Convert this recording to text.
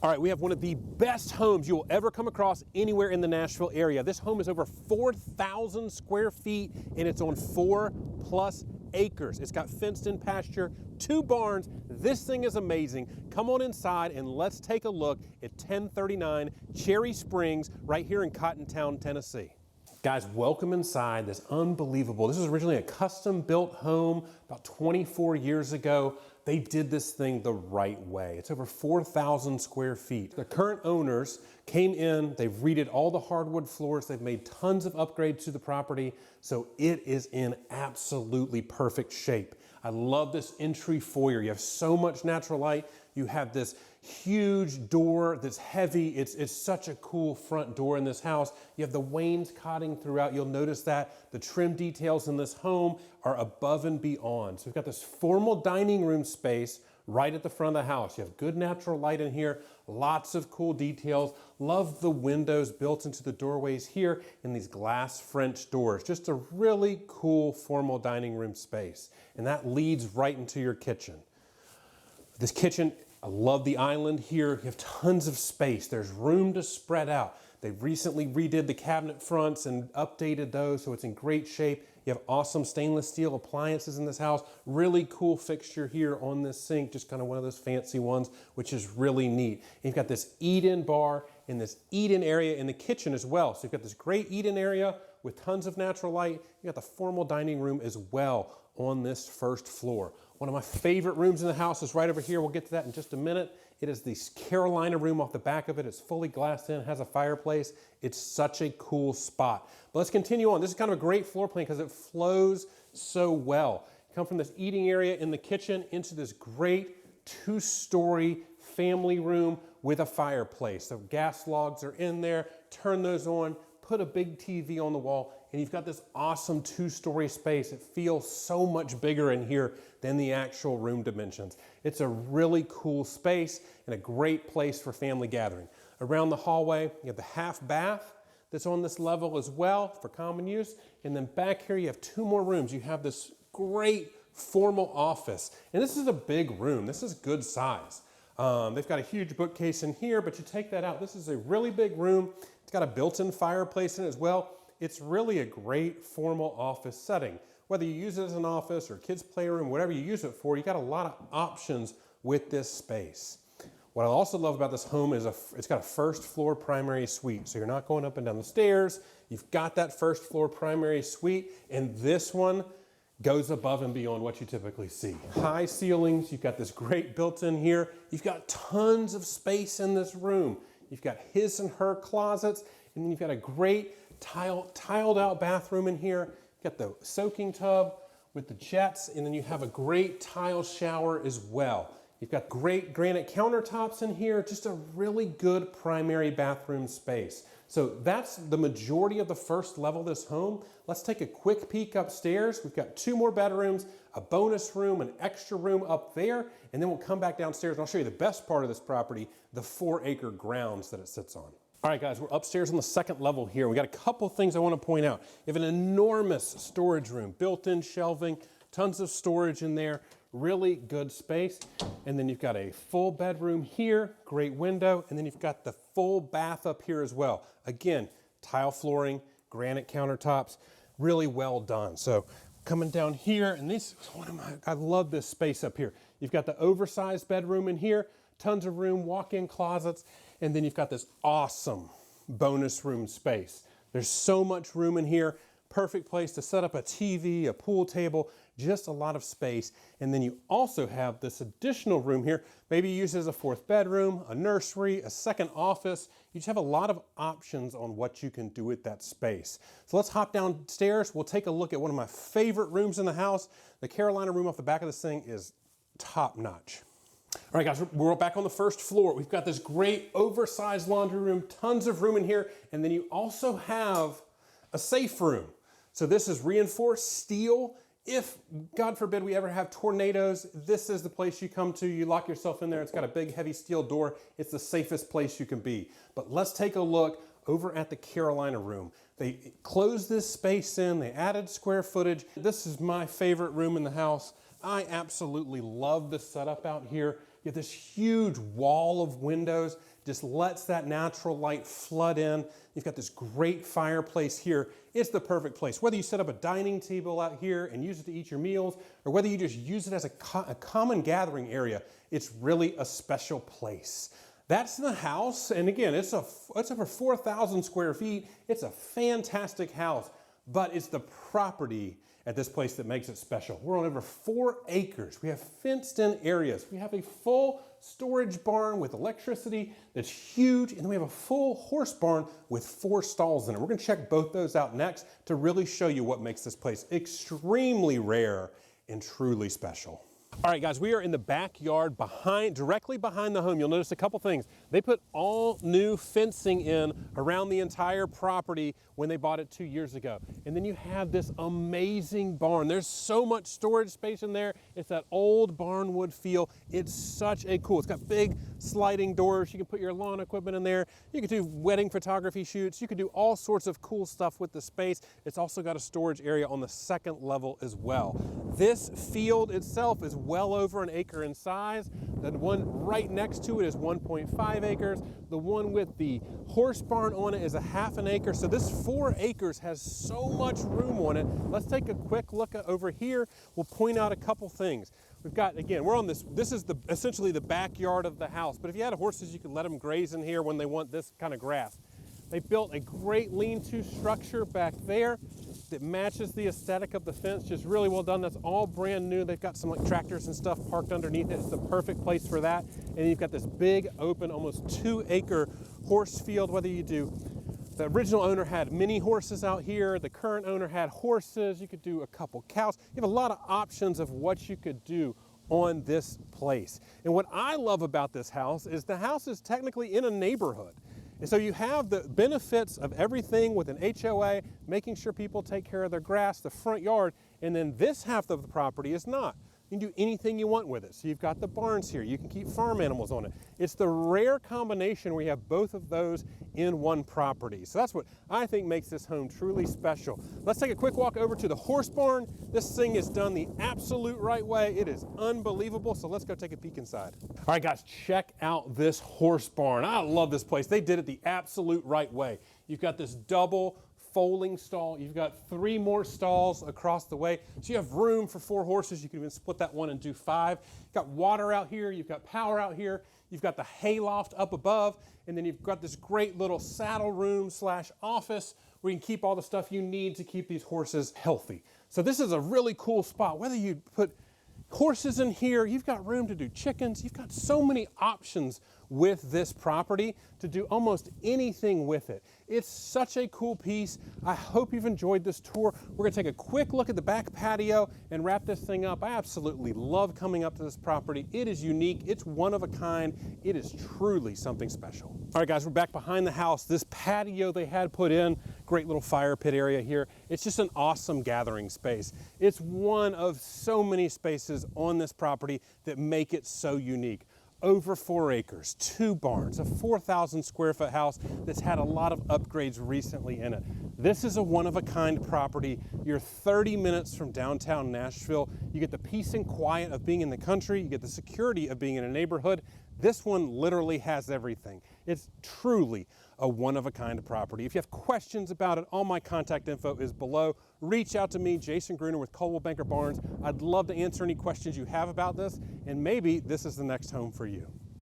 All right, we have one of the best homes you will ever come across anywhere in the Nashville area. This home is over 4,000 square feet and it's on 4+ acres. It's got fenced in pasture, 2 barns. This thing is amazing. Come on inside and let's take a look at 1039 Cherry Springs right here in Cottontown, Tennessee. Guys, welcome inside this unbelievable. This was originally a custom built home about 24 years ago. They did this thing the right way. It's over 4,000 square feet. The current owners came in, they've redid all the hardwood floors, they've made tons of upgrades to the property, so it is in absolutely perfect shape. I love this entry foyer. You have so much natural light. You have this huge door that's heavy. It's such a cool front door in this house. You have the wainscoting throughout. You'll notice that the trim details in this home are above and beyond. So we've got this formal dining room space right at the front of the house. You have good natural light in here, lots of cool details. Love the windows built into the doorways here and these glass French doors. Just a really cool formal dining room space. And that leads right into your kitchen. This kitchen, I love the island here. You have tons of space. There's room to spread out. They've recently redid the cabinet fronts and updated those, so it's in great shape. You have awesome stainless steel appliances in this house. Really cool fixture here on this sink, just kind of one of those fancy ones, which is really neat. And you've got this eat-in bar and this eat-in area in the kitchen as well. So you've got this great eat-in area with tons of natural light. You got the formal dining room as well on this first floor. One of my favorite rooms in the house is right over here. We'll get to that in just a minute. It is the Carolina room off the back of it. It's fully glassed in, has a fireplace. It's such a cool spot. But let's continue on. This is kind of a great floor plan because it flows so well. You come from this eating area in the kitchen into this great 2-story family room with a fireplace. So gas logs are in there. Turn those on, put a big TV on the wall, and you've got this awesome 2-story space. It feels so much bigger in here than the actual room dimensions. It's a really cool space and a great place for family gathering. Around the hallway, you have the half bath that's on this level as well for common use. And then back here, you have 2 more rooms. You have this great formal office. And this is a big room. This is good size. They've got a huge bookcase in here, but you take that out. This is a really big room. It's got a built-in fireplace in it as well. It's really a great formal office setting. Whether you use it as an office or kids' playroom, whatever you use it for, you got a lot of options with this space. What I also love about this home is it's got a first floor primary suite. So you're not going up and down the stairs. You've got that first floor primary suite, and this one goes above and beyond what you typically see. High ceilings, you've got this great built-in here. You've got tons of space in this room. You've got his and her closets, and then you've got a great tiled out bathroom in here. You've got the soaking tub with the jets, and then you have a great tile shower as well. You've got great granite countertops in here, just a really good primary bathroom space. So that's the majority of the first level of this home. Let's take a quick peek upstairs. We've got 2 more bedrooms, a bonus room, an extra room up there, and then we'll come back downstairs and I'll show you the best part of this property, the 4-acre grounds that it sits on. All right, guys, we're upstairs on the 2nd level here. We got a couple things I want to point out. You have an enormous storage room, built-in shelving, tons of storage in there, really good space. And then you've got a full bedroom here, great window, and then you've got the full bath up here as well. Again, tile flooring, granite countertops, really well done. So coming down here, and I love this space up here. You've got the oversized bedroom in here, tons of room, walk-in closets, and then you've got this awesome bonus room space. There's so much room in here. Perfect place to set up a TV, a pool table, just a lot of space. And then you also have this additional room here. Maybe you use it as a 4th bedroom, a nursery, a 2nd office. You just have a lot of options on what you can do with that space. So let's hop downstairs. We'll take a look at one of my favorite rooms in the house. The Carolina room off the back of this thing is top notch. All right, guys, we're back on the 1st floor. We've got this great oversized laundry room, tons of room in here. And then you also have a safe room. So this is reinforced steel. If, God forbid, we ever have tornadoes, this is the place you come to. You lock yourself in there. It's got a big, heavy steel door. It's the safest place you can be. But let's take a look over at the Carolina room. They closed this space in. They added square footage. This is my favorite room in the house. I absolutely love the setup out here. You have this huge wall of windows, just lets that natural light flood in. You've got this great fireplace here. It's the perfect place. Whether you set up a dining table out here and use it to eat your meals, or whether you just use it as a common gathering area, it's really a special place. That's the house, and again, it's over 4,000 square feet. It's a fantastic house, but it's the property at this place that makes it special. We're on over 4 acres. We have fenced in areas. We have a full storage barn with electricity that's huge, and then we have a full horse barn with 4 stalls in it. We're gonna check both those out next to really show you what makes this place extremely rare and truly special. All right, guys, we are in the backyard directly behind the home. You'll notice a couple things. They put all new fencing in around the entire property when they bought it 2 years ago. And then you have this amazing barn. There's so much storage space in there. It's that old barnwood feel. It's such a cool, it's got big sliding doors. You can put your lawn equipment in there. You can do wedding photography shoots. You can do all sorts of cool stuff with the space. It's also got a storage area on the 2nd level as well. This field itself is well over 1 acre in size. The one right next to it is 1.5 acres. The one with the horse barn on it is a 1/2 acre. So this 4 acres has so much room on it. Let's take a quick look over here. We'll point out a couple things. We've got, again, we're on this is essentially the backyard of the house. But if you had horses, you could let them graze in here when they want this kind of grass. They built a great lean-to structure back there that matches the aesthetic of the fence. Just really well done. That's all brand new. They've got some like tractors and stuff parked underneath it. It's the perfect place for that. And you've got this big open, almost 2 acre horse field. Whether you do, the original owner had mini horses out here. The current owner had horses. You could do a couple cows. You have a lot of options of what you could do on this place. And what I love about this house is the house is technically in a neighborhood. And so you have the benefits of everything with an HOA, making sure people take care of their grass, the front yard, and then this half of the property is not. You can do anything you want with it. So you've got the barns here. You can keep farm animals on it. It's the rare combination where you have both of those in one property. So that's what I think makes this home truly special. Let's take a quick walk over to the horse barn. This thing is done the absolute right way. It is unbelievable. So let's go take a peek inside. All right, guys, check out this horse barn. I love this place. They did it the absolute right way. You've got this double foaling stall. You've got 3 more stalls across the way. So you have room for 4 horses. You can even split that one and do 5. You've got water out here. You've got power out here. You've got the hay loft up above. And then you've got this great little saddle room / office where you can keep all the stuff you need to keep these horses healthy. So this is a really cool spot. Whether you put horses in here, you've got room to do chickens. You've got so many options with this property to do almost anything with it. It's such a cool piece. I hope you've enjoyed this tour. We're gonna take a quick look at the back patio and wrap this thing up. I absolutely love coming up to this property. It is unique, it's one of a kind. It is truly something special. All right, guys, we're back behind the house. This patio they had put in, great little fire pit area here. It's just an awesome gathering space. It's one of so many spaces on this property that make it so unique. Over 4 acres, 2 barns, a 4,000 square foot house that's had a lot of upgrades recently in it. This is a one-of-a-kind property. You're 30 minutes from downtown Nashville. You get the peace and quiet of being in the country. You get the security of being in a neighborhood. This one literally has everything. It's truly a one-of-a-kind property. If you have questions about it, all my contact info is below. Reach out to me, Jason Gruner with Coldwell Banker Barnes. I'd love to answer any questions you have about this, and maybe this is the next home for you.